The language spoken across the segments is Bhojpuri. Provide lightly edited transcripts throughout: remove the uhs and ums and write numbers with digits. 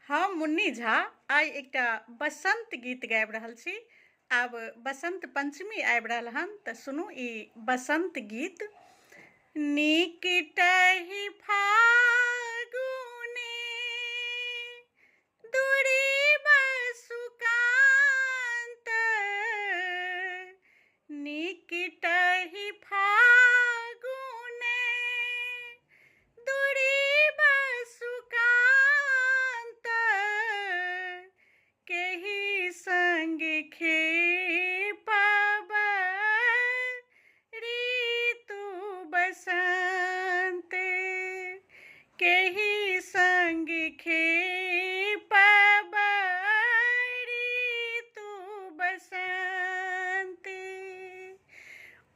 हम मुन्नी झा आइ एकटा बसंत गीत गाबि रहल छी। आब बसंत पंचमी आबि रहल हन तऽ सुनू ई बसंत गीत। निकटहि फागुने दुरी बसुकांत, निकटहि फागुने दुरी बसुकांत, केहि संग खेपब ऋतु बसंत, केहि संग खेपब ऋतु बसंत।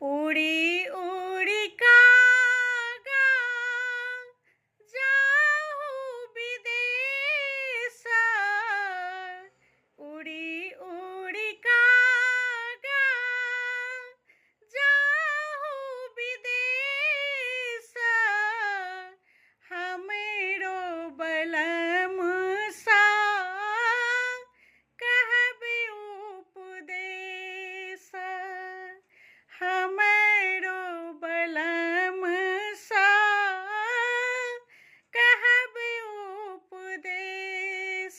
उड़ी उड़ी कागा जाहु विदेश, उड़ी उड़ी कागा जाहु विदेश, हमरो बलम सा कहबे उपदेश, हमरो बलम सा कहबे उपदेश।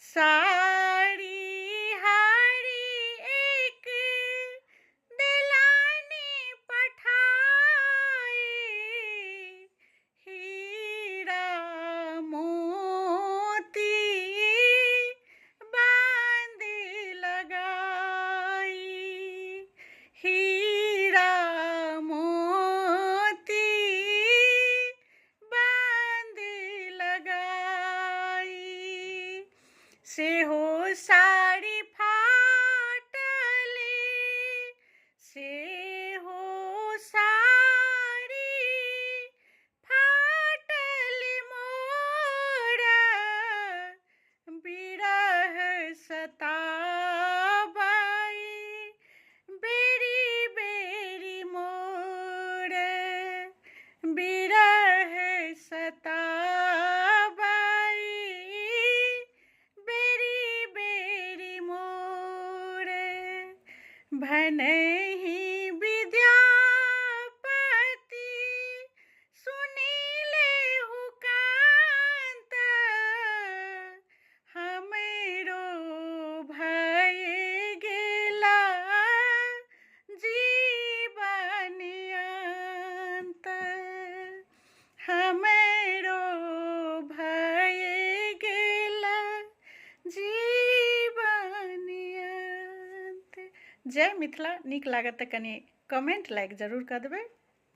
साड़ी हारी एक दिलानी पठाई, हीरा मोती बांधी लगाई, हीरा मोती बांधी लगाई। सेहो साड़ी फाटले, सेहो साड़ी फाटली मोर, बिरह सताबई बेरी बेरी मोर, बिरह सताबई बेरी बेरी मोर। भनहि विद्यापति सुनिलेहु कांत, हमरो भय गेला जीवन अंत, हमरो भय गेला जीवन अंत। जय मिथिला। नीक लागत तऽ कनि कमेंट लाइक जरूर कऽ देबै।